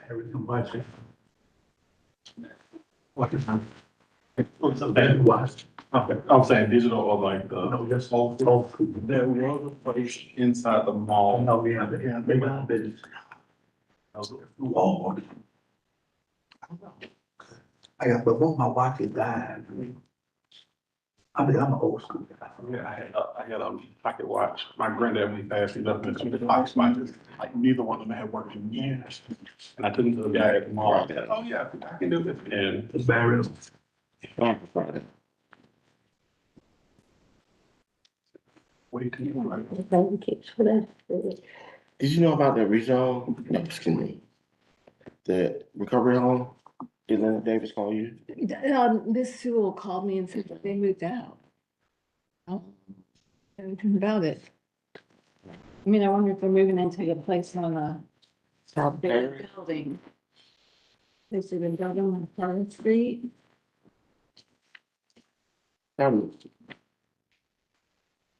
Everything watching. What is that? It's a bad watch. Okay, I'm saying digital or like the No, just whole all food. There was a place. inside the mall. No, we have it. They got it. Lord. I got, before my watch had died. I'm an old school guy. Yeah, I had a pocket watch. My granddad, when he passed, he left me two pocket watches. Like neither one of them had worked in years. And I took them to the guy at the mall. I said, oh yeah, I can do this. And The barrel. way too much. Did you know about the regional, no, excuse me, the recovery home? Did Leonard Davis call you? This school called me and said that they moved out. Oh, anything about it. I mean, I wonder if they're moving into a place on a big building. They've been building on Front Street. All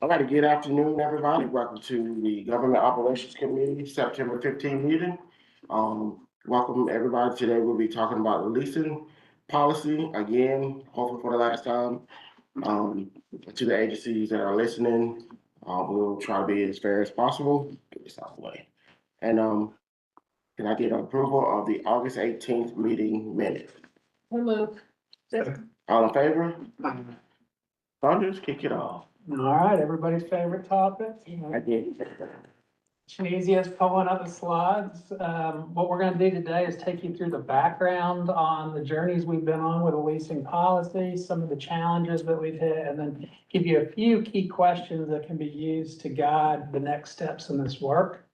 right, good afternoon, everybody. Welcome to the Government Operations Committee, September 15 meeting. Welcome, everybody. Today we'll be talking about the leasing policy again, hopefully for the last time. To the agencies that are listening, we'll try to be as fair as possible. Get this out of the way. And can I get approval of the August 18th meeting minutes? We'll move. All in favor? Thunders, kick it off. All right, everybody's favorite topic. I did. It's easy as pulling up the slides. What we're gonna do today is take you through the background on the journeys we've been on with the leasing policy, some of the challenges that we've hit, and then give you a few key questions that can be used to guide the next steps in this work.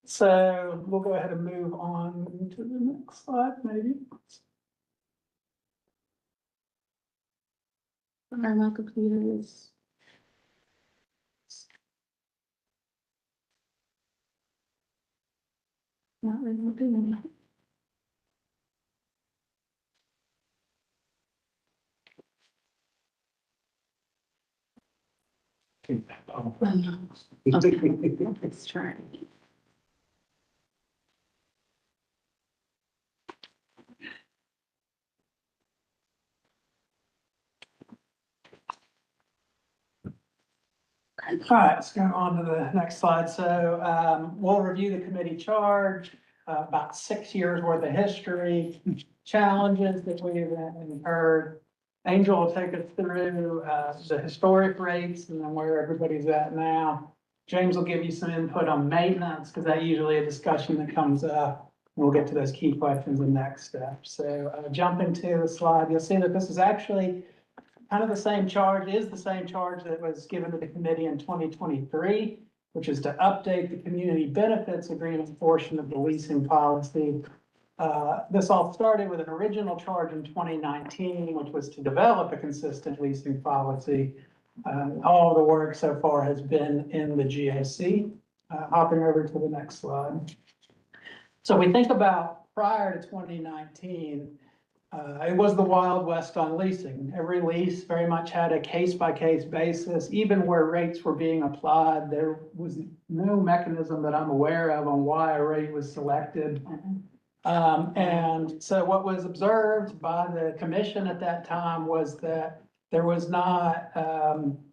So we'll go ahead and move on to the next slide, maybe. My computer is. Not really doing it. Oh, no. Okay, let's try. All right, let's go on to the next slide. So we'll review the committee charge, about 6 years worth of history, challenges that we've incurred. Angel will take us through the historic rates and then where everybody's at now. James will give you some input on maintenance because that's usually a discussion that comes up. We'll get to those key questions in the next step. So jumping to the slide, you'll see that this is actually kind of the same charge, is the same charge that was given to the committee in 2023, which is to update the community benefits agreement portion of the leasing policy. This all started with an original charge in 2019, which was to develop a consistent leasing policy. All the work so far has been in the GAC. Hopping over to the next slide. So we think about prior to 2019, it was the Wild West on leasing. Every lease very much had a case-by-case basis. Even where rates were being applied, there was no mechanism that I'm aware of on why a rate was selected. And so what was observed by the commission at that time was that there was not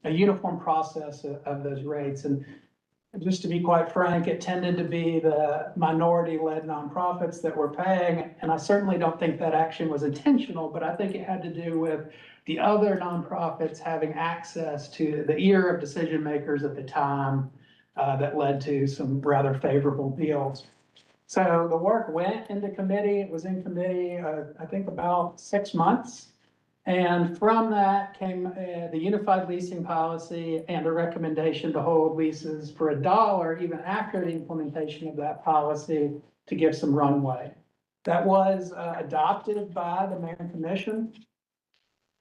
a uniform process of those rates. And just to be quite frank, it tended to be the minority-led nonprofits that were paying. And I certainly don't think that action was intentional, but I think it had to do with the other nonprofits having access to the ear of decision makers at the time that led to some rather favorable deals. So the work went into committee. It was in committee, I think about 6 months. And from that came the unified leasing policy and a recommendation to hold leases for $1 even after the implementation of that policy to give some runway. That was adopted by the mayor and commission.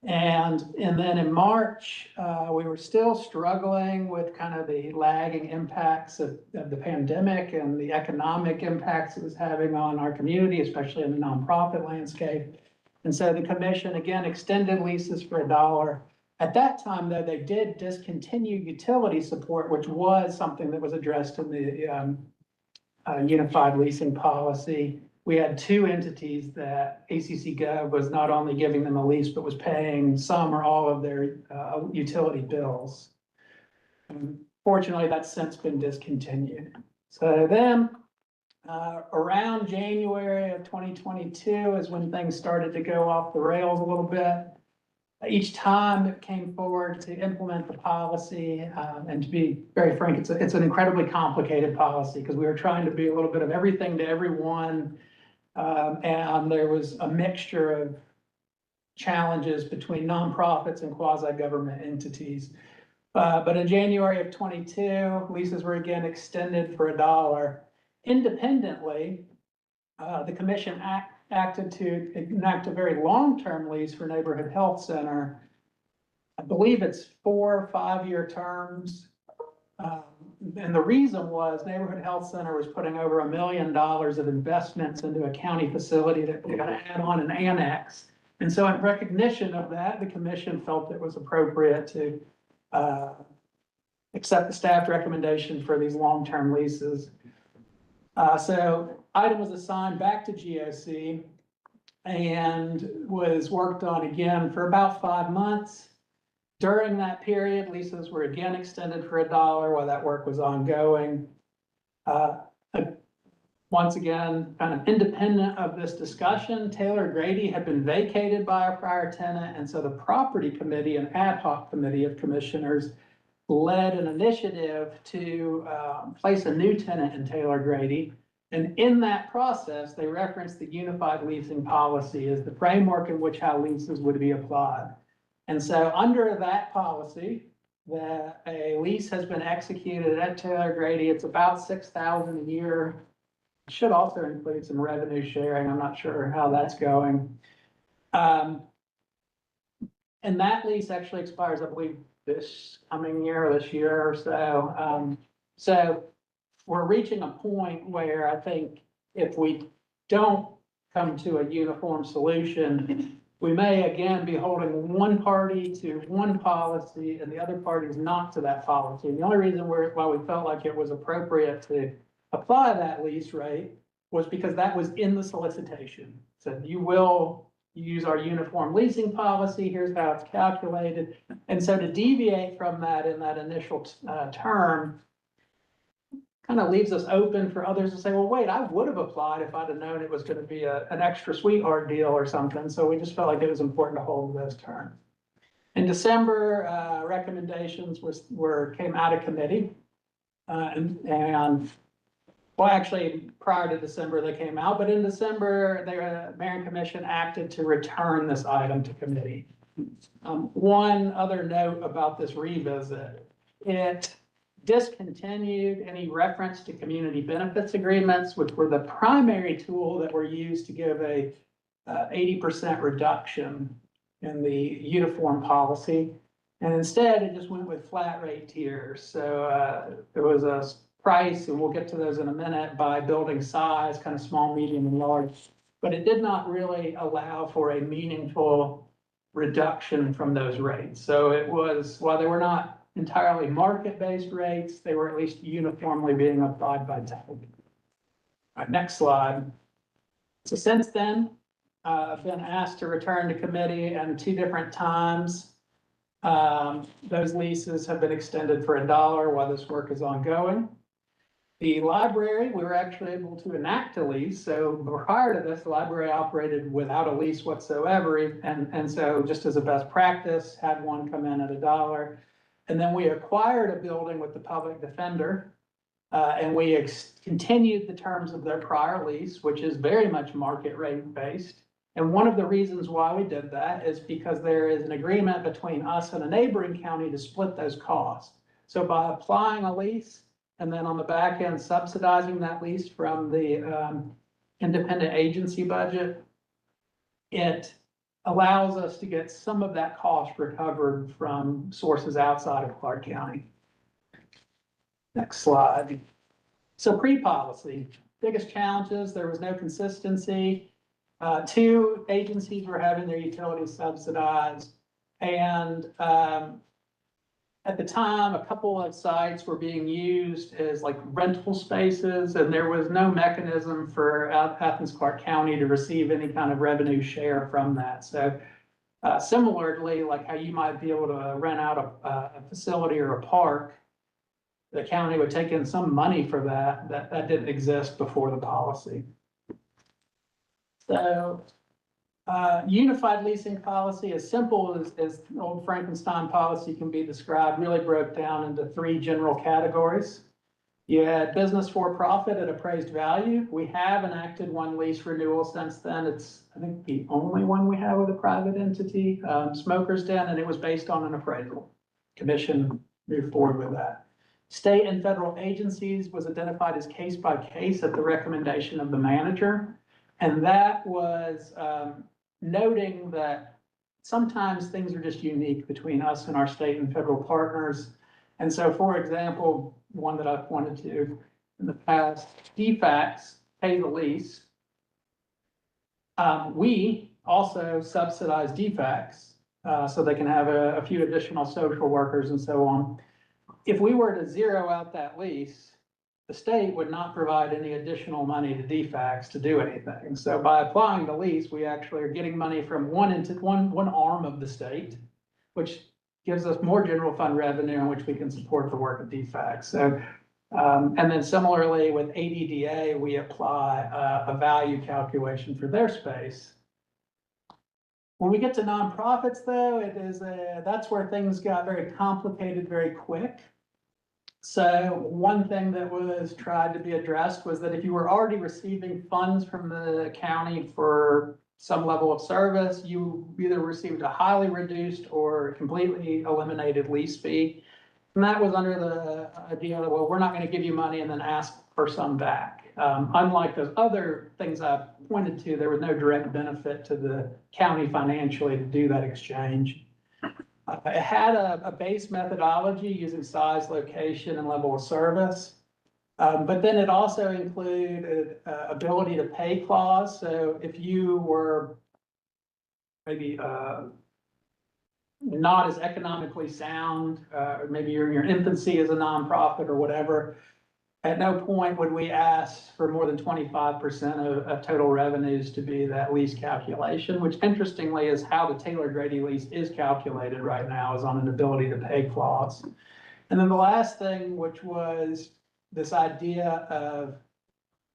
And then in March, we were still struggling with kind of the lagging impacts of the pandemic and the economic impacts it was having on our community, especially in the nonprofit landscape. And so the commission again extended leases for $1 At that time, though, they did discontinue utility support, which was something that was addressed in the unified leasing policy. We had two entities that ACC Gov was not only giving them a lease, but was paying some or all of their utility bills. Fortunately, that's since been discontinued. So then, around January of 2022 is when things started to go off the rails a little bit. Each time it came forward to implement the policy, and to be very frank, it's an incredibly complicated policy because we were trying to be a little bit of everything to everyone. And there was a mixture of challenges between nonprofits and quasi-government entities. But in January of 22, leases were again extended for $1. Independently, the commission acted to enact a very long-term lease for Neighborhood Health Center. I believe it's 4 or 5 year terms. And the reason was Neighborhood Health Center was putting over $1 million of investments into a county facility that we're gonna add on an annex. And so in recognition of that, the commission felt it was appropriate to accept the staff recommendation for these long-term leases. So item was assigned back to GOC and was worked on again for about 5 months. During that period, leases were again extended for $1 while that work was ongoing. Once again, kind of independent of this discussion, Taylor Grady had been vacated by our prior tenant, and so the property committee, an ad hoc committee of commissioners, led an initiative to place a new tenant in Taylor Grady. And in that process, they referenced the unified leasing policy as the framework in which how leases would be applied. And so under that policy, a lease has been executed at Taylor Grady. It's about $6,000 a year. It should also include some revenue sharing. I'm not sure how that's going. And that lease actually expires, I believe, this coming year, this year or so. So we're reaching a point where I think if we don't come to a uniform solution, we may again be holding one party to one policy and the other parties not to that policy. And the only reason why we felt like it was appropriate to apply that lease rate was because that was in the solicitation. So you will use our uniform leasing policy, here's how it's calculated. And so to deviate from that in that initial term kind of leaves us open for others to say, well, wait, I would have applied if I'd have known it was going to be an extra sweetheart deal or something. So we just felt like it was important to hold those terms. In December, recommendations came out of committee. Well, actually, prior to December, they came out, but in December, the Mayor and Commission acted to return this item to committee. One other note about this revisit, it discontinued any reference to community benefits agreements, which were the primary tool that were used to give a 80% reduction in the uniform policy. And instead, it just went with flat rate tiers. So there was a price, and we'll get to those in a minute, by building size, kind of small, medium, and large. But it did not really allow for a meaningful reduction from those rates. So it was, while they were not entirely market-based rates, they were at least uniformly being applied by TAG. All right, next slide. So since then, I've been asked to return to committee, and 2 different times. Those leases have been extended for $1 while this work is ongoing. The library, we were actually able to enact a lease. So prior to this, the library operated without a lease whatsoever. And so just as a best practice, had one come in at $1. And then we acquired a building with the public defender. And we continued the terms of their prior lease, which is very much market rate based. And one of the reasons why we did that is because there is an agreement between us and a neighboring county to split those costs. So by applying a lease, and then on the back end, subsidizing that lease from the independent agency budget, it allows us to get some of that cost recovered from sources outside of Clarke County. Next slide. So pre-policy, biggest challenges, there was no consistency. 2 agencies were having their utilities subsidized, And at the time, a couple of sites were being used as like rental spaces, and there was no mechanism for Athens-Clarke County to receive any kind of revenue share from that. So similarly, like how you might be able to rent out a facility or a park, the county would take in some money for that. That didn't exist before the policy. So unified leasing policy, as simple as old Frankenstein policy can be described, really broke down into three general categories. You had business for profit at appraised value. We have enacted one lease renewal since then. It's, I think, the only one we have with a private entity, Smoker's Den, and it was based on an appraisal. Commission moved forward with that. State and federal agencies was identified as case by case at the recommendation of the manager. And that was noting that sometimes things are just unique between us and our state and federal partners. And so, for example, one that I've pointed to in the past, DFACs pay the lease. We also subsidize DFACs so they can have a few additional social workers and so on. If we were to zero out that lease, the state would not provide any additional money to DFACs to do anything. So by applying the lease, we actually are getting money from one arm of the state, which gives us more general fund revenue in which we can support the work of DFACs. So, and then similarly with ADDA, we apply a value calculation for their space. When we get to nonprofits, though, that's where things got very complicated very quick. So one thing that was tried to be addressed was that if you were already receiving funds from the county for some level of service, you either received a highly reduced or completely eliminated lease fee. And that was under the idea that, well, we're not going to give you money and then ask for some back. Unlike those other things I pointed to, there was no direct benefit to the county financially to do that exchange. It had a base methodology using size, location, and level of service. But then it also included ability to pay clause. So if you were maybe not as economically sound, or maybe you're in your infancy as a nonprofit or whatever, at no point would we ask for more than 25% of total revenues to be that lease calculation, which interestingly is how the Taylor Grady lease is calculated right now, is on an ability to pay clause. And then the last thing, which was this idea of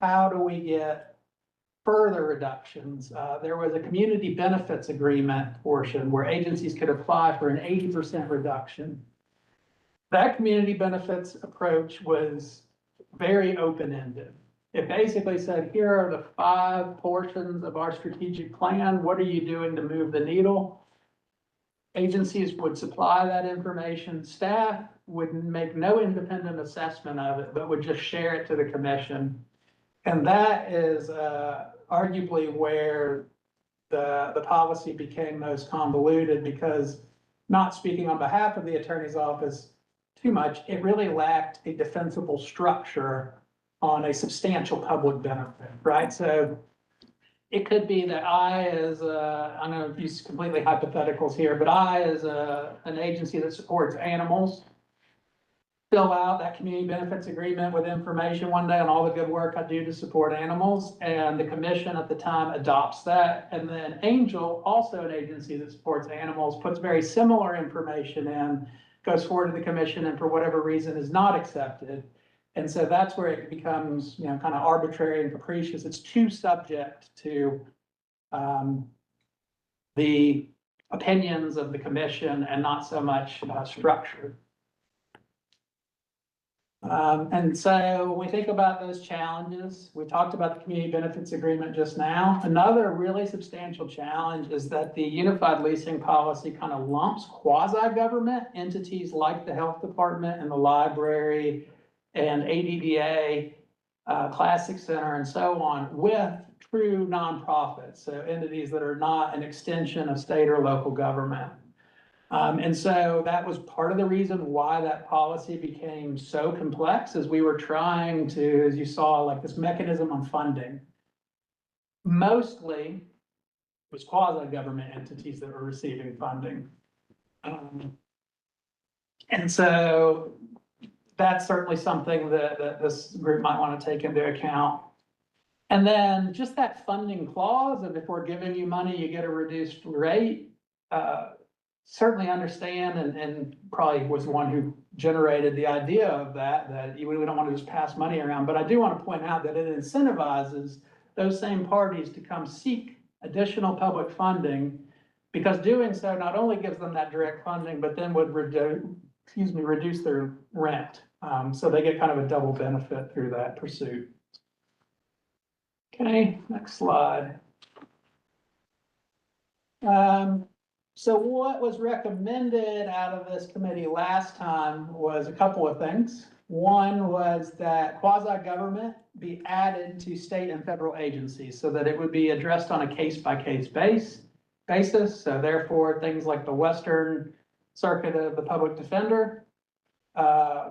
how do we get further reductions? There was a community benefits agreement portion where agencies could apply for an 80% reduction. That community benefits approach was very open-ended. It basically said, here are the 5 portions of our strategic plan. What are you doing to move the needle? Agencies would supply that information. Staff would make no independent assessment of it, but would just share it to the commission. And that is arguably where the policy became most convoluted, because, not speaking on behalf of the attorney's office too much, it really lacked a defensible structure on a substantial public benefit, right? So it could be that I, as I'm going to use completely hypotheticals here, but I, as an agency that supports animals, fill out that community benefits agreement with information one day on all the good work I do to support animals, and the commission at the time adopts that. And then Angel, also an agency that supports animals, puts very similar information in, goes forward to the commission, and for whatever reason is not accepted. And so that's where it becomes, kind of arbitrary and capricious. It's too subject to the opinions of the commission and not so much structured. And so when we think about those challenges, we talked about the community benefits agreement just now. Another really substantial challenge is that the unified leasing policy kind of lumps quasi-government entities like the health department and the library and ADDA, Classic Center, and so on, with true nonprofits, so entities that are not an extension of state or local government. And so that was part of the reason why that policy became so complex, as we were trying to, as you saw, like this mechanism on funding. Mostly was quasi-government entities that were receiving funding. And so that's certainly something that this group might want to take into account. And then just that funding clause of if we're giving you money, you get a reduced rate. Certainly understand and probably was the one who generated the idea of that we don't want to just pass money around. But I do want to point out that it incentivizes those same parties to come seek additional public funding, because doing so not only gives them that direct funding, but then would reduce their rent. So they get kind of a double benefit through that pursuit. Okay, next slide. So what was recommended out of this committee last time was a couple of things. One was that quasi-government be added to state and federal agencies so that it would be addressed on a case-by-case basis. So therefore, things like the Western Circuit of the Public Defender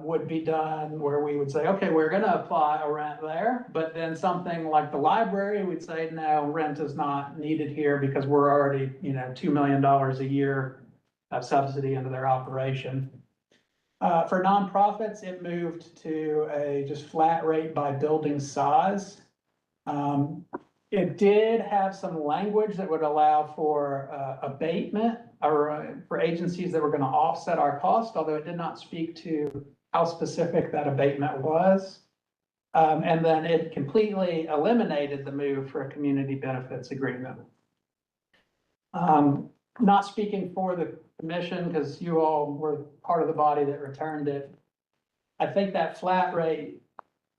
would be done where we would say, okay, we're gonna apply a rent there, but then something like the library, we'd say, no, rent is not needed here because we're already, $2 million a year of subsidy into their operation. For nonprofits, it moved to a just flat rate by building size. It did have some language that would allow for abatement or for agencies that were going to offset our cost, although it did not speak to how specific that abatement was. And then it completely eliminated the move for a community benefits agreement. Not speaking for the commission, because you all were part of the body that returned it. I think that flat rate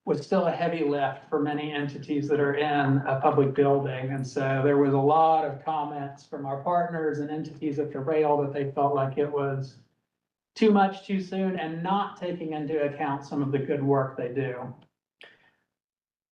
was still a heavy lift for many entities that are in a public building. And so there was a lot of comments from our partners and entities at the rail that they felt like it was too much too soon and not taking into account some of the good work they do.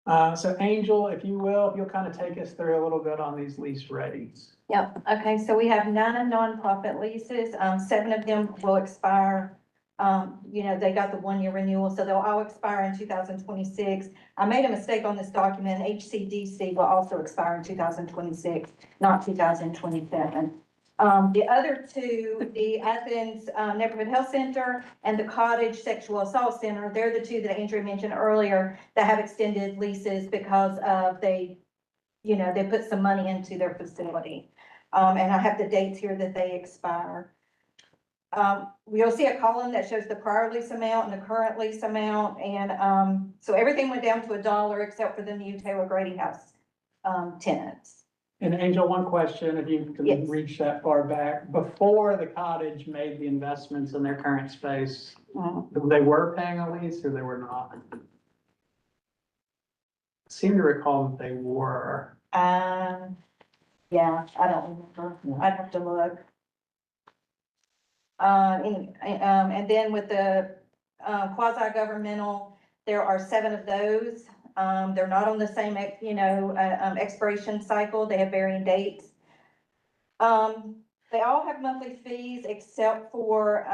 So Angel, if you'll kind of take us through a little bit on these lease rates. Yep, okay, so we have 9 nonprofit leases, 7 of them will expire. They got the 1-year renewal, so they'll all expire in 2026. I made a mistake on this document. HCDC will also expire in 2026, not 2027. The other 2, the Athens Neighborhood Health Center and the Cottage Sexual Assault Center, they're the 2 that Andrea mentioned earlier that have extended leases because of they put some money into their facility. And I have the dates here that they expire. You'll see a column that shows the prior lease amount and the current lease amount. And so everything went down to $1 except for the new Taylor Grady House tenants. And Angel, one question, if you can Yes. reach that far back, before the Cottage made the investments in their current space, they were paying a lease or they were not? I seem to recall that they were. Yeah, I don't remember. I'd have to look. And then with the quasi-governmental, there are 7 of those. They're not on the same, expiration cycle. They have varying dates. They all have monthly fees except for,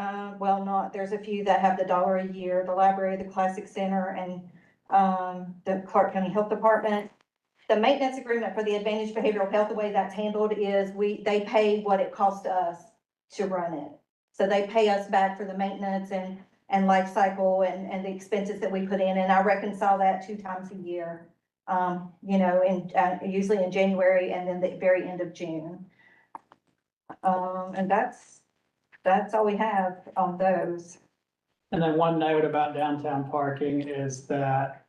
there's a few that have the $1 a year, the library, the Classic Center, and the Clarke County Health Department. The maintenance agreement for the Advantage Behavioral Health, the way that's handled is they pay what it costs us to run it. So they pay us back for the maintenance and life cycle and the expenses that we put in, and I reconcile that 2 times a year. Usually in January and then the very end of June. And that's all we have on those. And then one note about downtown parking is that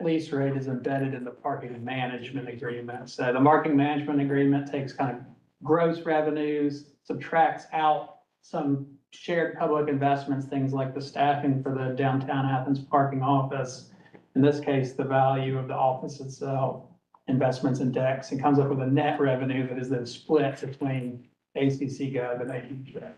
lease rate is embedded in the parking management agreement. So the parking management agreement takes kind of gross revenues, subtracts out some shared public investments, things like the staffing for the downtown Athens parking office. In this case, the value of the office itself, investments in decks, and comes up with a net revenue that is then split between ACC Gov and AEJ.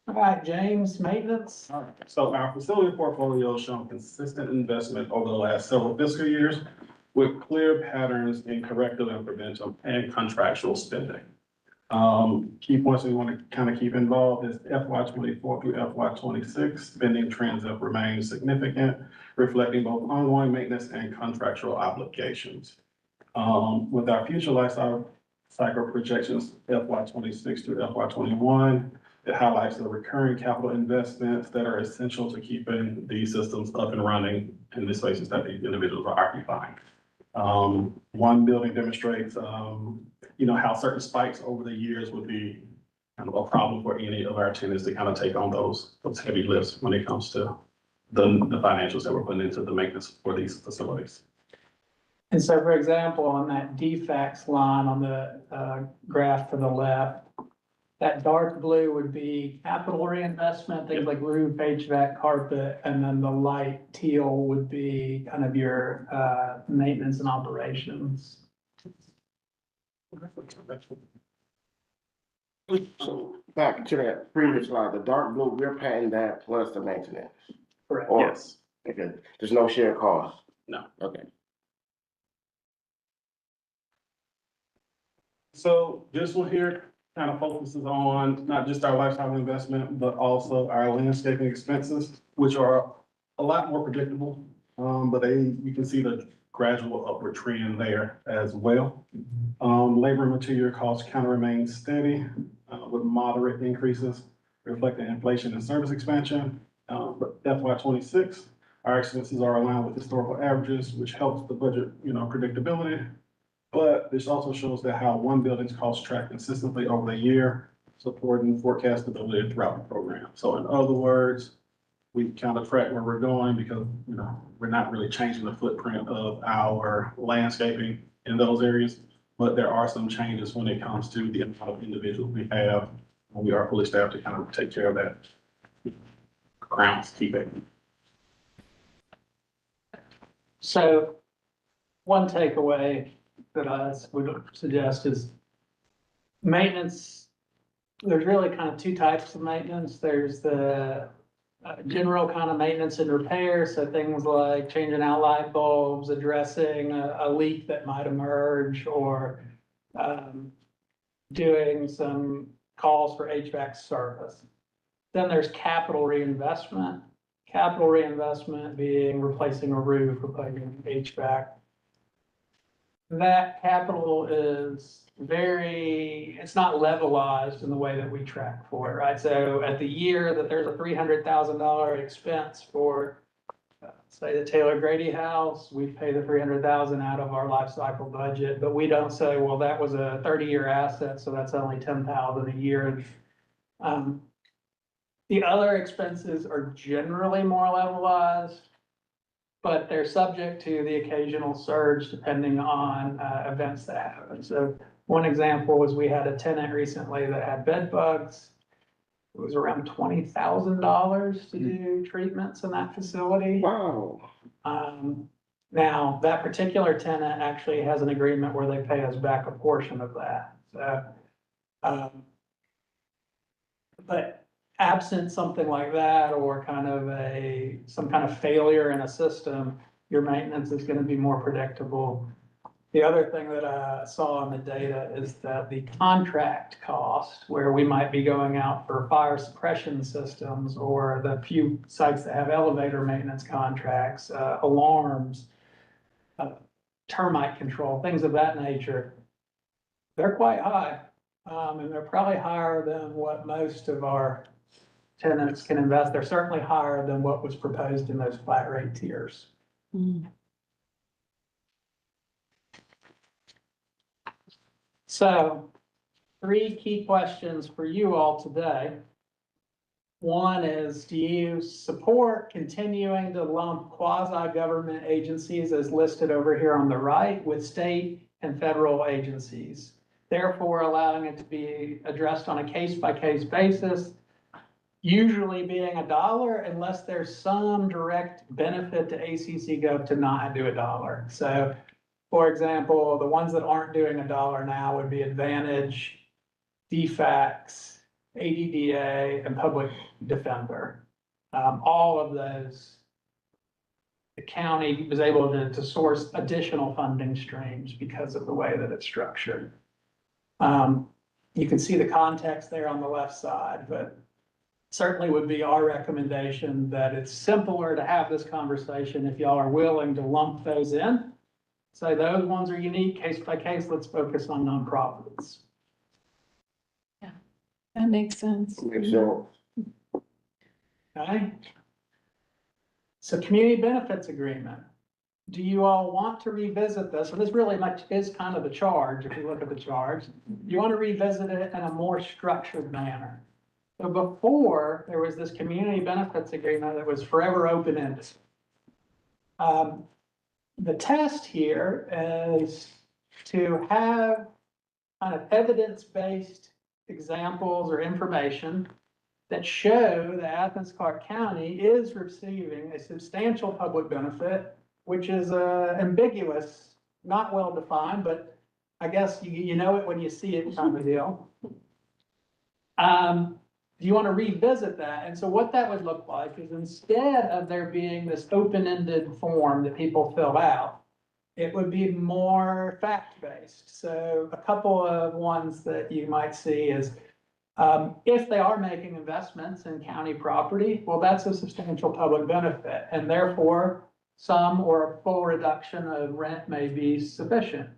All right, James, maintenance. All right, so our facility portfolio has shown consistent investment over the last several fiscal years with clear patterns in corrective and preventive and contractual spending. Key points we want to kind of keep involved is FY24 through FY26 spending trends have remained significant, reflecting both ongoing maintenance and contractual obligations. With our future lifestyle cycle projections FY 26 through FY 21. It highlights the recurring capital investments that are essential to keeping these systems up and running in the spaces that these individuals are occupying. One building demonstrates, how certain spikes over the years would be kind of a problem for any of our tenants to kind of take on those heavy lifts when it comes to the financials that we're putting into the maintenance for these facilities. And so, for example, on that defects line on the graph to the left, that dark blue would be capital reinvestment, things like roof, HVAC, carpet, and then the light teal would be kind of your maintenance and operations. So back to that previous slide, the dark blue, we're paying that plus the maintenance. Correct. Or- Yes. Okay, there's no shared cost? No. Okay. So this one here kind of focuses on not just our lifestyle investment, but also our landscaping expenses, which are a lot more predictable. But you can see the gradual upward trend there as well. Labor and material costs kind of remain steady, with moderate increases reflecting inflation and service expansion. But FY 26, our expenses are aligned with historical averages, which helps the budget, predictability. But this also shows that how one building's costs track consistently over the year, supporting forecastability throughout the program. So in other words, we kind of track where we're going because, we're not really changing the footprint of our landscaping in those areas. But there are some changes when it comes to the amount of individuals we have when we are fully staffed to kind of take care of that groundskeeping. So one takeaway that I would suggest is maintenance. There's really kind of two types of maintenance. There's the general kind of maintenance and repair. So things like changing out light bulbs, addressing a leak that might emerge, or doing some calls for HVAC service. Then there's capital reinvestment. Capital reinvestment being replacing a roof, replacing HVAC. That capital is it's not levelized in the way that we track for it, right? So at the year that there's a $300,000 expense for, say, the Taylor Grady House, we pay the $300,000 out of our life cycle budget, but we don't say, well, that was a 30-year asset, so that's only $10,000 a year. The other expenses are generally more levelized, but they're subject to the occasional surge depending on events that happen. So one example was we had a tenant recently that had bed bugs. It was around $20,000 to do treatments in that facility. Wow. Now, that particular tenant actually has an agreement where they pay us back a portion of that. So, but absent something like that, or kind of some kind of failure in a system, your maintenance is going to be more predictable. The other thing that I saw on the data is that the contract cost, where we might be going out for fire suppression systems, or the few sites that have elevator maintenance contracts, alarms, termite control, things of that nature, they're quite high. And they're probably higher than what most of our tenants can invest. They're certainly higher than what was proposed in those flat rate tiers. So 3 key questions for you all today. One is, do you support continuing to lump quasi-government agencies as listed over here on the right with state and federal agencies, therefore allowing it to be addressed on a case-by-case basis, usually being $1 unless there's some direct benefit to ACC Gov to not do $1. So for example, the ones that aren't doing $1 now would be Advantage, DFACS, ADDA, and Public Defender. All of those, the county was able to source additional funding streams because of the way that it's structured. You can see the context there on the left side, but certainly would be our recommendation that it's simpler to have this conversation if y'all are willing to lump those in. So those ones are unique, case by case, let's focus on nonprofits. That makes sense. Makes sense. Okay? So community benefits agreement. Do you all want to revisit this? And this really much is kind of the charge, if you look at the charge. You want to revisit it in a more structured manner. So before, there was this community benefits agreement that was forever open-ended. The test here is to have kind of evidence-based examples or information that show that Athens-Clarke County is receiving a substantial public benefit, which is ambiguous, not well-defined, but I guess you know it when you see it kind of deal. You want to revisit that. And so what that would look like is instead of there being this open-ended form that people fill out, it would be more fact-based. So a couple of ones that you might see is if they are making investments in county property, well, that's a substantial public benefit, and therefore some or a full reduction of rent may be sufficient.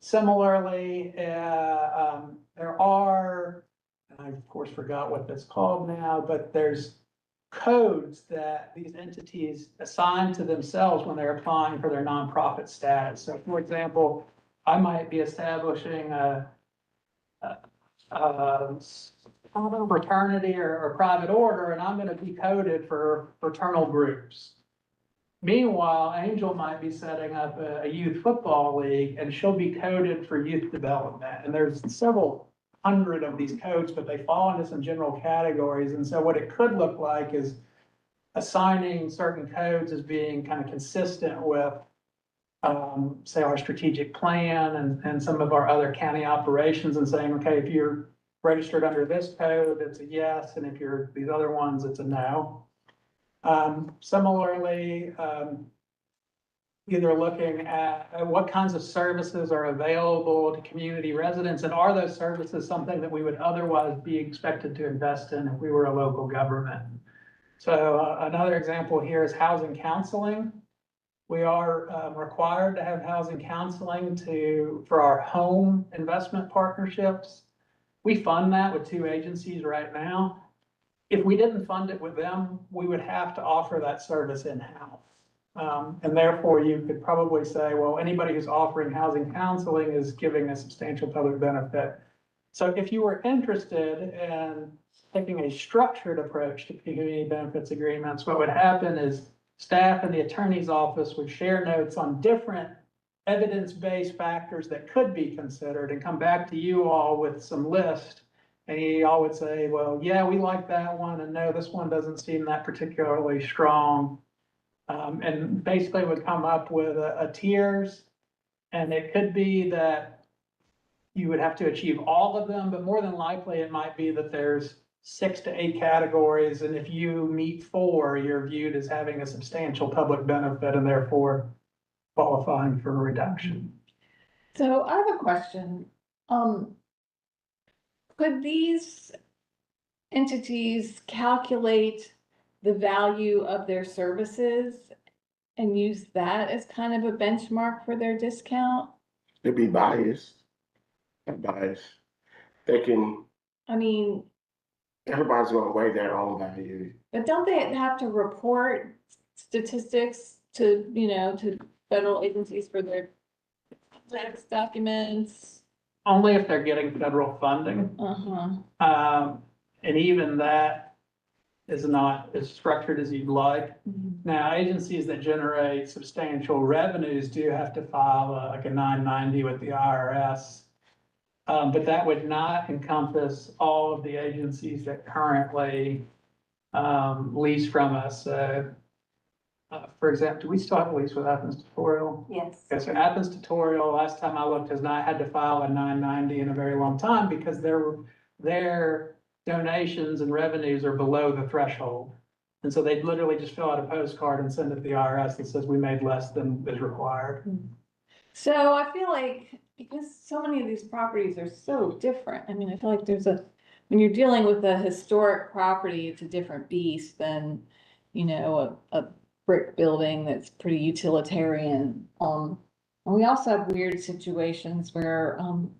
Similarly, there are, and I of course forgot what that's called now, but there's codes that these entities assign to themselves when they're applying for their nonprofit status. So for example, I might be establishing a fraternity or private order, and I'm going to be coded for fraternal groups. Meanwhile, Angel might be setting up a youth football league, and she'll be coded for youth development. And there's several hundred of these codes, but they fall into some general categories. And so what it could look like is assigning certain codes as being kind of consistent with, say, our strategic plan and some of our other county operations, and saying, okay, if you're registered under this code, it's a yes, and if you're these other ones, it's a no. Similarly, either looking at what kinds of services are available to community residents, and are those services something that we would otherwise be expected to invest in if we were a local government? So another example here is housing counseling. We are required to have housing counseling for our home investment partnerships. We fund that with 2 agencies right now. If we didn't fund it with them, we would have to offer that service in-house. And therefore, you could probably say, well, anybody who's offering housing counseling is giving a substantial public benefit. So if you were interested in taking a structured approach to community benefits agreements, what would happen is staff in the attorney's office would share notes on different evidence-based factors that could be considered and come back to you all with some list. And you all would say, well, yeah, we like that one, and no, this one doesn't seem that particularly strong. And basically would come up with a tiers, and it could be that you would have to achieve all of them, but more than likely it might be that there's 6 to 8 categories, and if you meet 4, you're viewed as having a substantial public benefit and therefore qualifying for a reduction. So I have a question. Could these entities calculate the value of their services and use that as kind of a benchmark for their discount? They'd be biased. They can, I mean, everybody's gonna weigh their own value. but don't they have to report statistics to, to federal agencies for their tax documents? Only if they're getting federal funding. And even that is not as structured as you'd like. Now, agencies that generate substantial revenues do have to file like a 990 with the IRS. But that would not encompass all of the agencies that currently lease from us. For example, do we still have a lease with Athens Tutorial? Yes. Okay, so Athens Tutorial, last time I looked, has not had to file a 990 in a very long time because their donations and revenues are below the threshold. And so they literally just fill out a postcard and send it to the IRS that says we made less than is required. So I feel like, because so many of these properties are so different, I mean, I feel like when you're dealing with a historic property, it's a different beast than, a brick building that's pretty utilitarian. And we also have weird situations where, I'm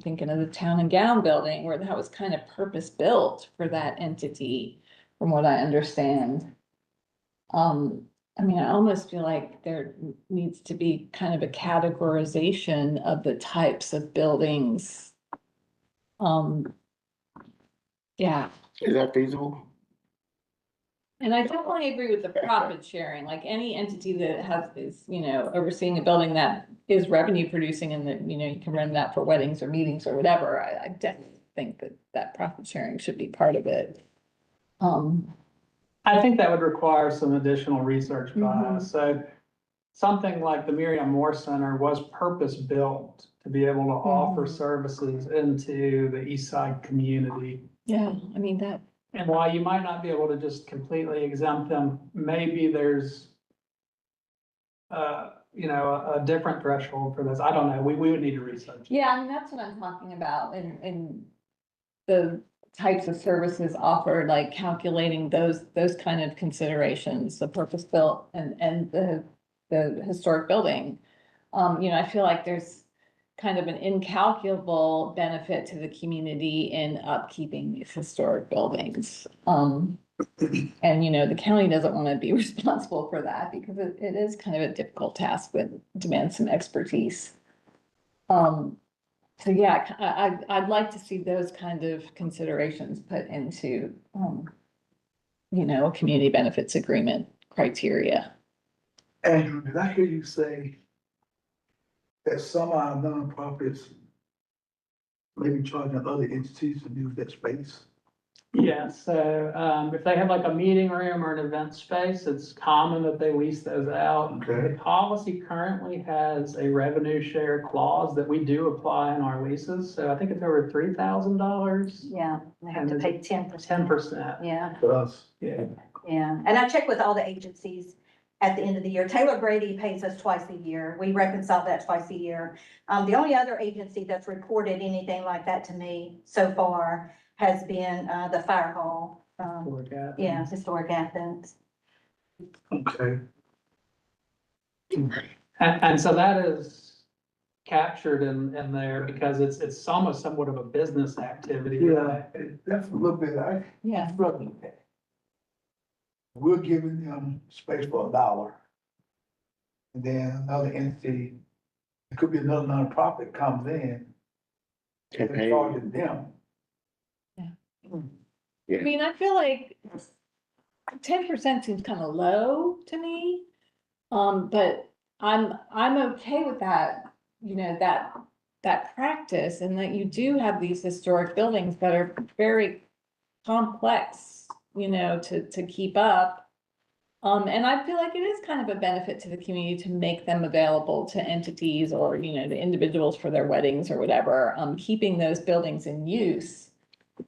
thinking of the Town and Gown building where that was kind of purpose built for that entity, from what I understand. I almost feel like there needs to be kind of a categorization of the types of buildings. Yeah, Is that feasible? and I definitely agree with the profit sharing, like any entity that is, overseeing a building that is revenue producing and that, you can run that for weddings or meetings or whatever. I definitely think that profit sharing should be part of it. I think that would require some additional research by Mhm. us. So something like the Miriam Moore Center was purpose-built to be able to offer Mhm. services into the East Side community. Yeah, that. And while you might not be able to just completely exempt them, maybe there's a different threshold for this. I don't know. We would need to research it. Yeah, that's what I'm talking about, and the types of services offered, like calculating those kind of considerations, the purpose built and the historic building. I feel like there's kind of an incalculable benefit to the community in upkeeping these historic buildings. And the county doesn't want to be responsible for that because it is kind of a difficult task that demands some expertise. So yeah, I'd like to see those kind of considerations put into, a community benefits agreement criteria. Andrew, did I hear you say that some of our nonprofits may be charging other entities to use that space? Yeah, so if they have like a meeting room or an event space, it's common that they lease those out. Okay. The policy currently has a revenue share clause that we do apply in our leases. So I think it's over $3,000. Yeah, they have to pay 10%. 10%. Yeah, For us? Yeah. yeah. And I check with all the agencies at the end of the year. Taylor Grady pays us twice a year. We reconcile that twice a year. The only other agency that's reported anything like that to me so far has been, the fire hall. Yeah, Historic Athens. Okay. And so that is captured in there because it's almost somewhat of a business activity. Yeah, that's a little bit, Yeah. struggling with that. We're giving them space for $1. And then another entity, it could be another nonprofit comes in Can and pay. charges them. I feel like 10% seems kind of low to me. But I'm okay with that, that practice, and that you do have these historic buildings that are very complex, to keep up. And I feel like it is kind of a benefit to the community to make them available to entities or, to individuals for their weddings or whatever, keeping those buildings in use.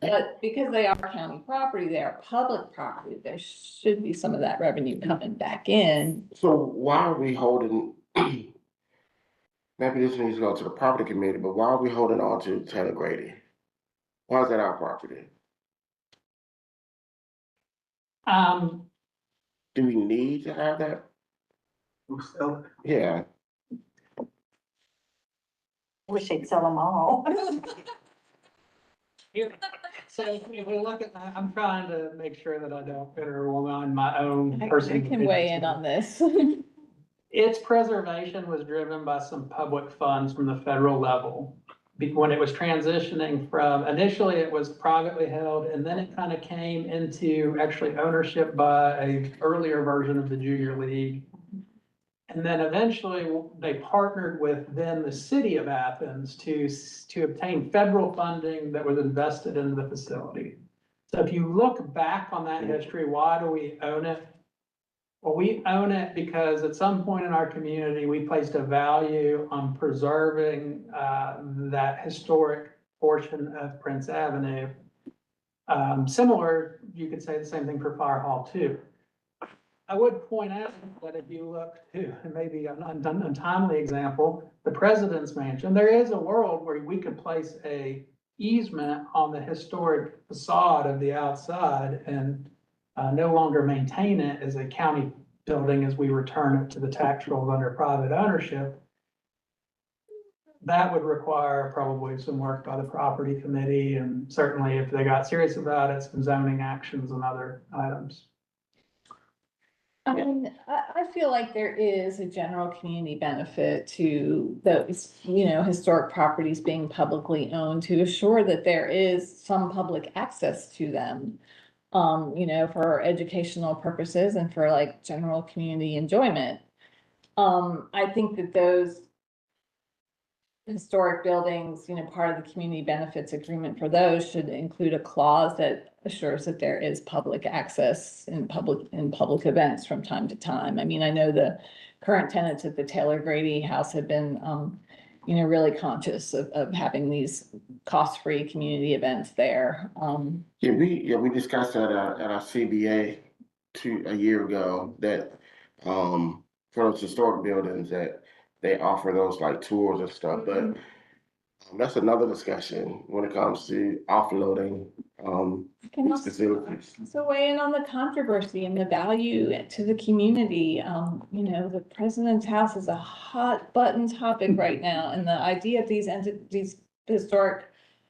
But because they are county property, they are public property, there should be some of that revenue coming back in. So why are we holding, maybe this needs to go to the property committee, but why are we holding on to Taylor Grady? Why is that our property? Do we need to have that? Who sell it? Yeah. Wish they'd sell them all. So if we look at, I'm trying to make sure that I don't put her on my own I person. can weigh in on this. Its preservation was driven by some public funds from the federal level. When it was transitioning from, initially it was privately held, and then it kind of came into actually ownership by a earlier version of the Junior League. And then eventually they partnered with then the city of Athens to obtain federal funding that was invested into the facility. So if you look back on that history, why do we own it? Well, we own it because at some point in our community, we placed a value on preserving that historic portion of Prince Avenue. Similar, you could say the same thing for Fire Hall too. I would point out that if you look to, and maybe an untimely example, the President's Mansion, there is a world where we could place a easement on the historic facade of the outside and no longer maintain it as a county building as we return it to the tax rolls under private ownership. that would require probably some work by the property committee, and certainly if they got serious about it, some zoning actions and other items. I mean, I feel like there is a general community benefit to those, historic properties being publicly owned to assure that there is some public access to them. For educational purposes and for like general community enjoyment. I think that those historic buildings, part of the community benefits agreement for those should include a clause that assures that there is public access in public events from time to time. I mean, I know the current tenants at the Taylor Grady House have been, really conscious of having these cost-free community events there. We discussed that at our CBA a year ago, that, for those historic buildings, that they offer those like tours and stuff, but that's another discussion when it comes to offloading, Can also facilities. So weigh in on the controversy and the value to the community. The president's house is a hot button topic right now, and the idea of these historic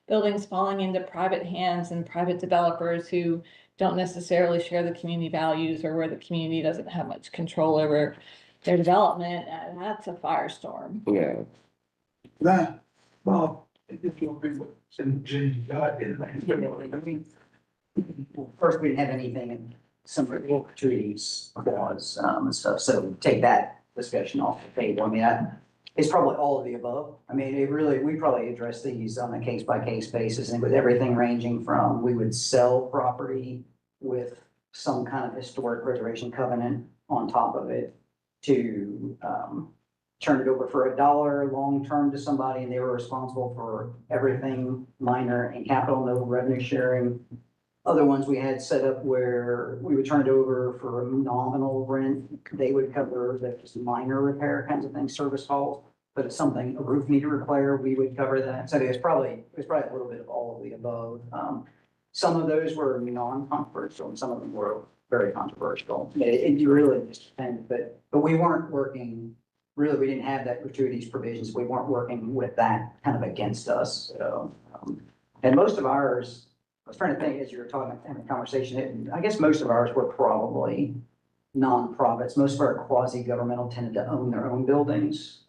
buildings falling into private hands and private developers who don't necessarily share the community values, or where the community doesn't have much control over their development, that's a firestorm. Yeah. Now, Bob, if you'll be in G, Well, first, we didn't have anything in some of the treaties clause, and stuff, so take that discussion off the table. I mean, it's probably all of the above. I mean, we probably address these on a case-by-case basis, and with everything ranging from, we would sell property with some kind of historic preservation covenant on top of it, to, turn it over for $1 long-term to somebody, and they were responsible for everything minor and capital, no revenue sharing. Other ones we had set up where we would turn it over for a nominal rent. They would cover the just minor repair kinds of things, service calls. But if something, a roof needed repair, we would cover that. So it was probably a little bit of all of the above. Some of those were non-controversial and some of them were very controversial. It really just depends, but we weren't working, really, we didn't have that gratuities provisions. We weren't working with that kind of against us. So, and most of ours, I was trying to think as you were talking, having a conversation, I guess most of ours were probably nonprofits. Most of our quasi-governmental tended to own their own buildings.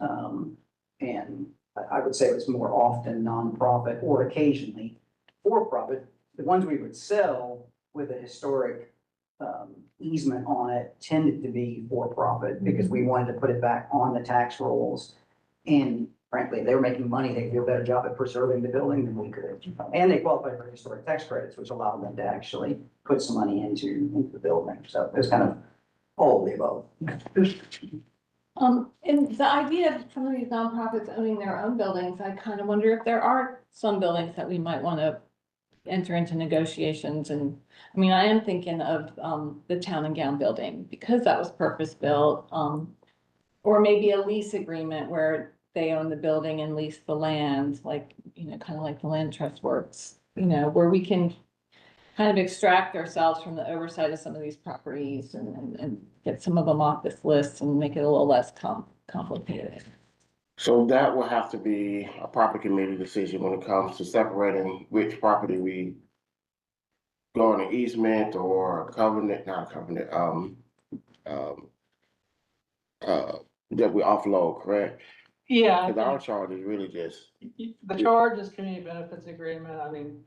And I would say it was more often nonprofit or occasionally for-profit. The ones we would sell with a historic easement on it tended to be for-profit because we wanted to put it back on the tax rolls. And frankly, if they were making money, they could do a better job at preserving the building than we could. And they qualified for historic tax credits, which allowed them to actually put some money into the building. So it was kind of all of the above. And the idea of some of these nonprofits owning their own buildings, I kind of wonder if there are some buildings that we might want to enter into negotiations. And I mean, I am thinking of the Town and Gown building, because that was purpose-built, or maybe a lease agreement where they own the building and lease the land, like, kind of like the land trust works, where we can kind of extract ourselves from the oversight of some of these properties and get some of them off this list and make it a little less complicated. So that will have to be a property committee decision when it comes to separating which property we go on an easement or covenant, not a covenant, that we offload, correct? Yeah, Because our charge is really just, the charge is community benefits agreement. I mean,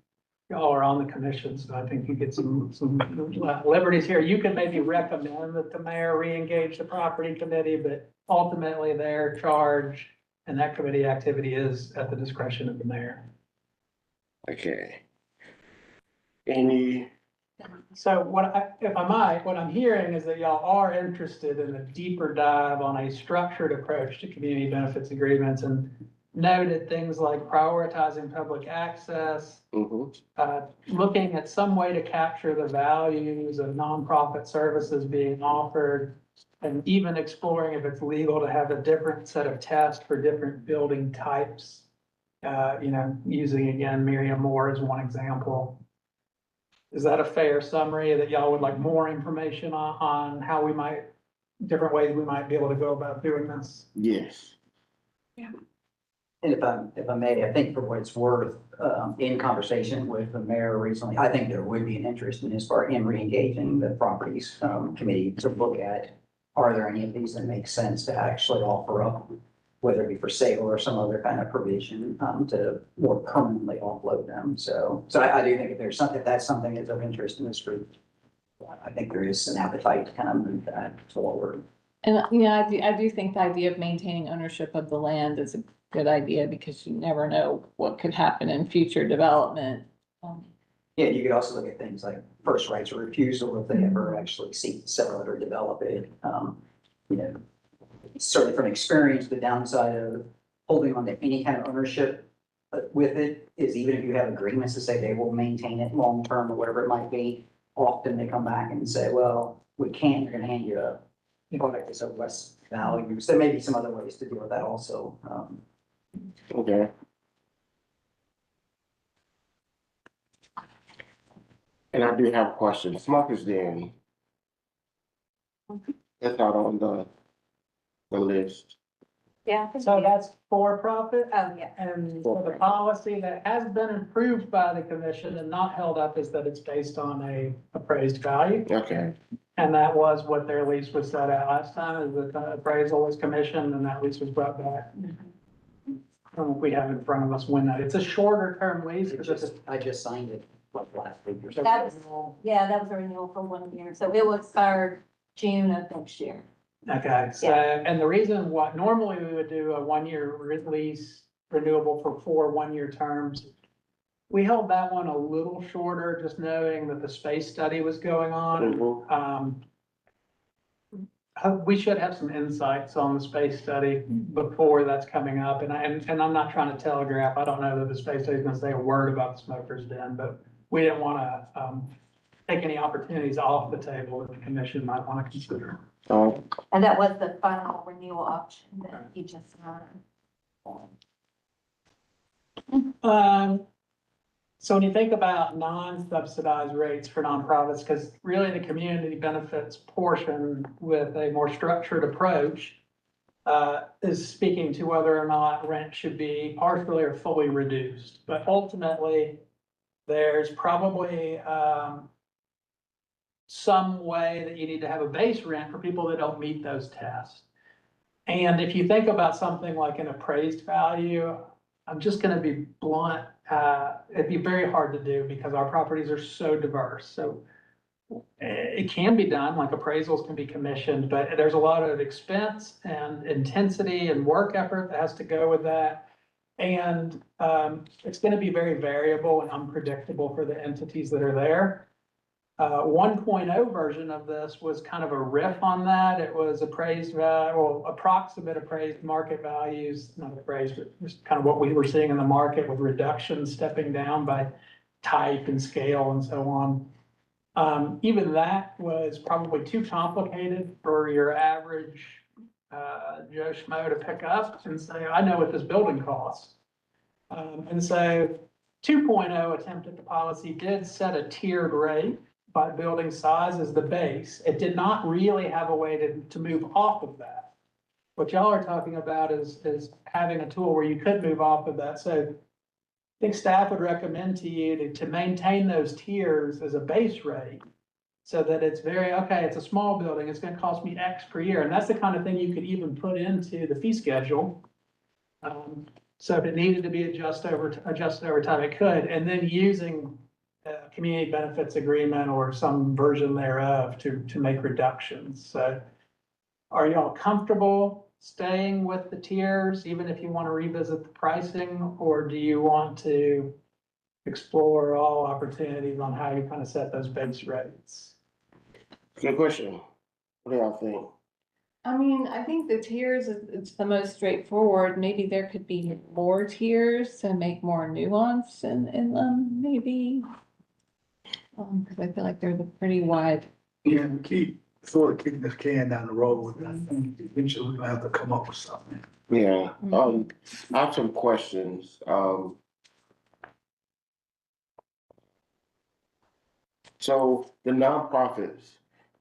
y'all are on the commission, so I think you get some liberties here. You can maybe recommend that the mayor re-engage the property committee, but ultimately their charge and that committee activity is at the discretion of the mayor. okay. So if I might, what I'm hearing is that y'all are interested in a deeper dive on a structured approach to community benefits agreements, and noted things like prioritizing public access, looking at some way to capture the values of nonprofit services being offered, and even exploring if it's legal to have a different set of tests for different building types. Using again, Merriam-Moore as one example. Is that a fair summary that y'all would like more information on how we might, different ways we might be able to go about doing this? Yes. Yeah. And if I may, I think for what it's worth, in conversation with the mayor recently, I think there would be an interest in as far in re-engaging the properties, committee to look at, are there any of these that make sense to actually offer up, whether it be for sale or some other kind of provision, to more permanently offload them. So I do think if there's something, if that's something that's of interest in this group, I think there is an appetite to kind of move that forward. And, I do think the idea of maintaining ownership of the land is a good idea because you never know what could happen in future development. Yeah, you could also look at things like first rights of refusal if they ever actually seek to sell it or develop it. You know, certainly from experience, the downside of holding on to any kind of ownership with it is even if you have agreements to say they will maintain it long-term or whatever it might be, often they come back and say, well, we can't, we're gonna hand you a product that's of less value. So there may be some other ways to deal with that also. Okay. And I do have a question. Smoker's Den. That's not on the list. Yeah. So that's for profit. Oh, yeah. And so the policy that has been approved by the commission and not held up is that it's based on a appraised value. Okay. And that was what their lease was set at last time, is that the appraisal was commissioned and that lease was brought back. I don't know if we have in front of us when that, it's a shorter term lease. I just signed it like last week or so. That was, yeah, that was a renewal for 1 year, so it will expire June of next year. Okay, so, and the reason what, normally we would do a 1 year lease renewable for 4 1-year terms. We held that one a little shorter, just knowing that the space study was going on. Mhm. We should have some insights on the space study before that's coming up, and I'm not trying to telegraph, I don't know that the space study is gonna say a word about the Smoker's Den, but we didn't wanna, take any opportunities off the table that the commission might wanna consider. And that was the final renewal option that he just signed. So when you think about non-subsidized rates for nonprofits, because really the community benefits portion with a more structured approach is speaking to whether or not rent should be partially or fully reduced. But ultimately, there's probably some way that you need to have a base rent for people that don't meet those tests. And if you think about something like an appraised value, I'm just gonna be blunt, it'd be very hard to do because our properties are so diverse. So it can be done, like appraisals can be commissioned, but there's a lot of expense and intensity and work effort that has to go with that. And it's gonna be very variable and unpredictable for the entities that are there. 1.0 version of this was kind of a riff on that. It was appraised value, well, approximate appraised market values, not appraised, but just kind of what we were seeing in the market with reductions stepping down by type and scale and so on. Even that was probably too complicated for your average Joe Schmo to pick up and say, I know what this building costs. And so 2.0 attempt at the policy did set a tiered rate by building size as the base. It did not really have a way to move off of that. What y'all are talking about is having a tool where you could move off of that. So I think staff would recommend to you to maintain those tiers as a base rate so that it's very, okay, it's a small building, it's gonna cost me X per year. And that's the kind of thing you could even put into the fee schedule. So if it needed to be adjusted over time, it could, and then using a community benefits agreement or some version thereof to make reductions. So are y'all comfortable staying with the tiers, even if you want to revisit the pricing, or do you want to explore all opportunities on how you kind of set those base rates? Good question. What do y'all think? I mean, I think the tiers, it's the most straightforward. Maybe there could be more tiers to make more nuance in them, maybe. Because I feel like they're pretty wide. Yeah, we keep sort of kicking this can down the road. I think eventually we're gonna have to come up with something. Yeah, Mhm. I have some questions. So the nonprofits,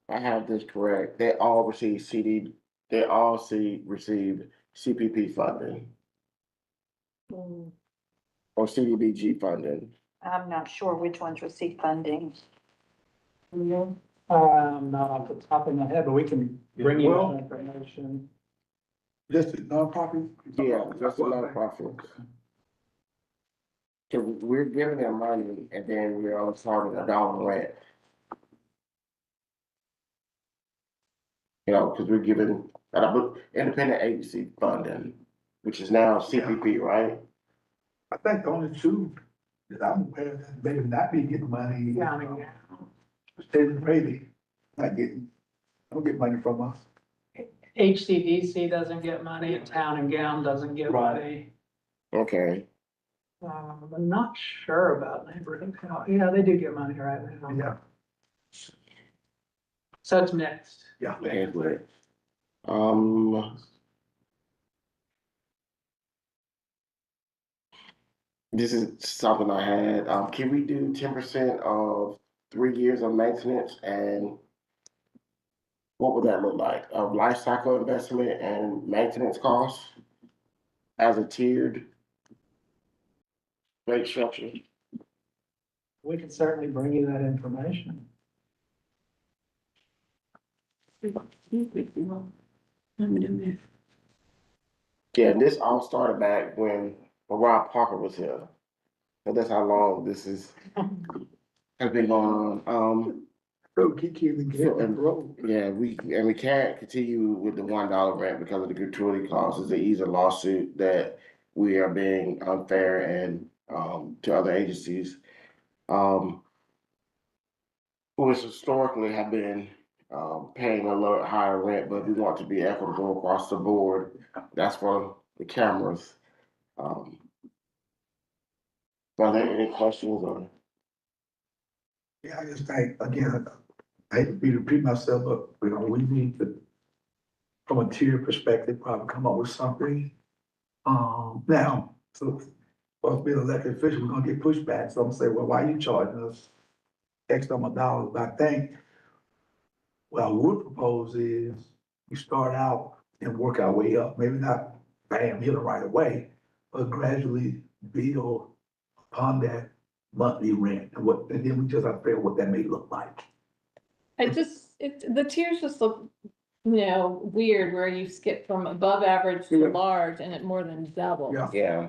I have this correct, they all receive receive CPP funding. or CDBG funding? I'm not sure which ones receive funding. Not off the top of my head, but we can bring you Well- that information. Just a nonprofit? Yeah, just a nonprofit. Cause we're giving them money and then we're on target $1 rent. You know, cause we're giving, independent agency funding, which is now CPP, right? I think the only two that I'm aware of that maybe not be getting money. Yeah, I mean, State and Brady, don't get money from us. HCDC doesn't get money, and Town and Gown doesn't get Right. money. Okay, I'm not sure about neighborhood health. Yeah, they do get money right now. Yeah, So it's mixed. yeah. that's great. This is something I had, can we do 10% of 3 years of maintenance, and what would that look like? Of life cycle investment and maintenance costs as a tiered rate structure? We can certainly bring you that information. Yeah, and this all started back when Rob Parker was here. So that's how long this has been going on. So keep the game on the road. Yeah, we can't continue with the $1 rent because of the gratuity clause. It's an easy lawsuit that we are being unfair and to other agencies. Which historically have been paying a little higher rent, but we want to be equitable across the board. That's for the cameras. Are there any questions on? Yeah, I just think, again, I hate to be repeat myself, but, we need to, from a tier perspective, probably come up with something. Now, so, for us being elected official, we're gonna get pushback, so I'm gonna say, well, why are you charging us X number of dollars? But I think what I would propose is we start out and work our way up, maybe not bam, hit it right away, but gradually build upon that monthly rent and then we just have to figure out what that may look like. The tiers just look, weird where you skip from above average to Yeah. large and it more than doubles. Yeah,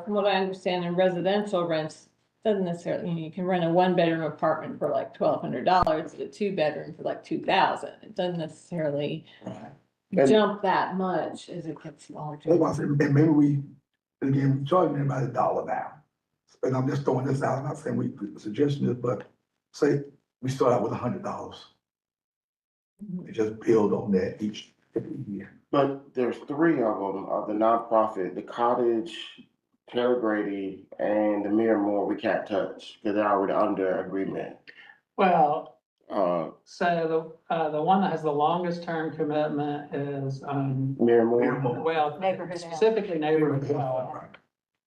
From what I understand in residential rents, doesn't necessarily, you can rent a 1-bedroom apartment for like $1,200, a 2-bedroom for like $2,000. It doesn't necessarily And- jump that much as it gets larger. That's why I said, and maybe we charging everybody $1 now. And I'm just throwing this out, I'm not saying the suggestion is, but say we start out with $100. And just build on that each year. but there's 3 of them of the nonprofit, the Cottage, Taylor Grady, and the Miramore we can't touch because they're already under agreement. Well, Uh, so the one that has the longest term commitment is, Miramore, well, Neighborhood health. specifically neighborhood health.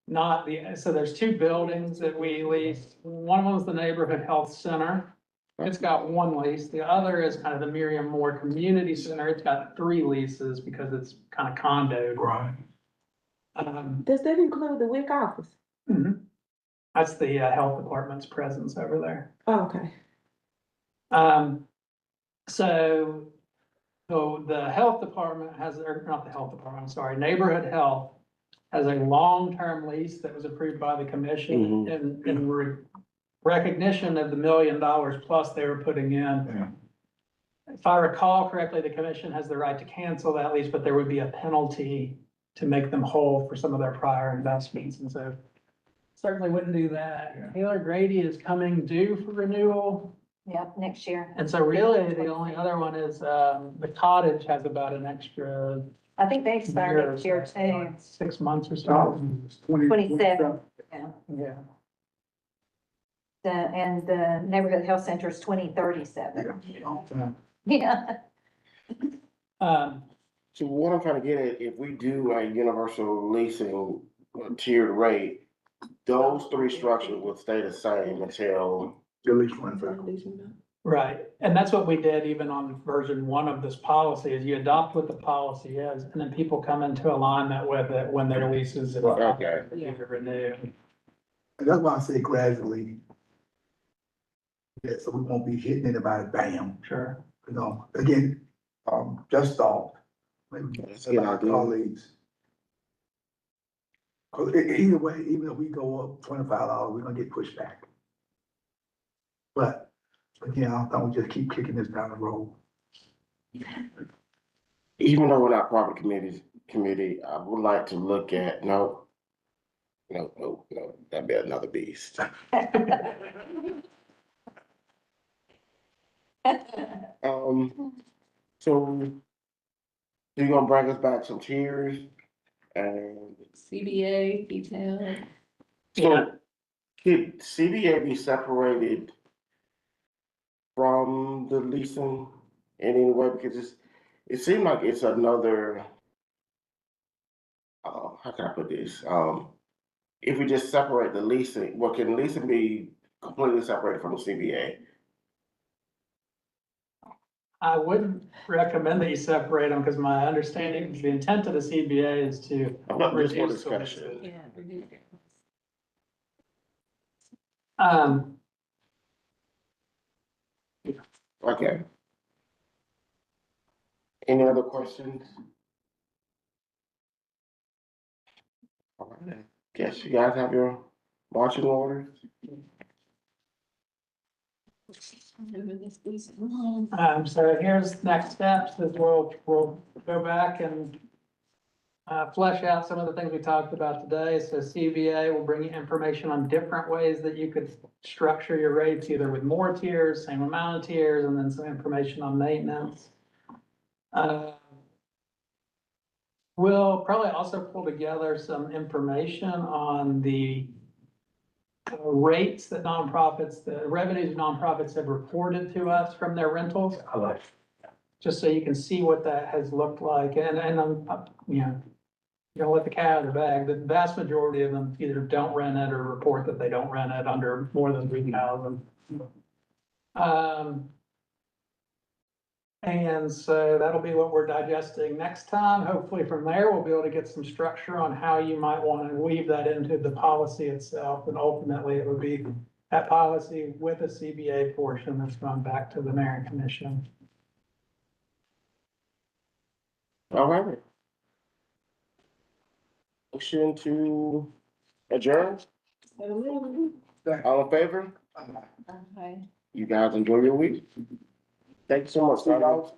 Not so there's 2 buildings that we lease. One of them is the neighborhood health center. It's got 1 lease. The other is kind of the Miriam Moore Community Center. It's got 3 leases because it's kind of condoed. Right. Does that include the WIC office? Mhm. That's the health department's presence over there. Oh, okay. So the health department has, or not the health department, I'm sorry, neighborhood health has a long-term lease that was approved by the commission in recognition of the $1 million plus they were putting in. Yeah. If I recall correctly, the commission has the right to cancel that lease, but there would be a penalty to make them whole for some of their prior investments, and so certainly wouldn't do that. Yeah. Taylor Grady is coming due for renewal. Yep, next year. And so really, the only other one is, the Cottage has about an extra I think they expire year or next year so, too. 6 months or so. 27. Yeah. Yeah. And the neighborhood health center is 2037. Yeah. so what I'm trying to get at, if we do a universal leasing tiered rate, those 3 structures will stay the same until At least one. Right, and that's what we did even on version 1 of this policy, is you adopt what the policy is, and then people come into alignment with it when their leases. Okay. Renew. And that's why I say gradually. Yeah, so we won't be hitting anybody, bam, Sure. you know, again, just thought. Maybe That's a good our idea. colleagues. 'Cause either way, even if we go up $25, we're gonna get pushed back. But again, I don't we just keep kicking this down the road. Even though we're not private committee, I would like to look at, no, that'd be another beast. So you're gonna bring us back some tiers and CBA detail. Yeah. so could CBA be separated from the leasing in any way? Because it seemed like it's another, how can I put this? If we just separate the leasing, well, can leasing be completely separated from the CBA? I wouldn't recommend that you separate them, because my understanding, the intent of the CBA is to Just for reduce the discussion. leases. Yeah. Okay. Any other questions? All right. Guess you guys have your marching orders. So here's next steps, is we'll go back and flesh out some of the things we talked about today. So CBA will bring you information on different ways that you could structure your rates, either with more tiers, same amount of tiers, and then some information on maintenance. We'll probably also pull together some information on the rates that nonprofits, the revenues nonprofits have reported to us from their rentals. I like. Just so you can see what that has looked like, and you know, you don't let the cat out of the bag. The vast majority of them either don't rent it or report that they don't rent it under more than 3,000. And so that'll be what we're digesting next time. Hopefully from there, we'll be able to get some structure on how you might want to weave that into the policy itself. And ultimately, it would be that policy with a CBA portion that's gone back to the mayor and commission. All right. Motion to adjourn. All in favor? Okay. You guys enjoy your week. Thank you so much, Scott.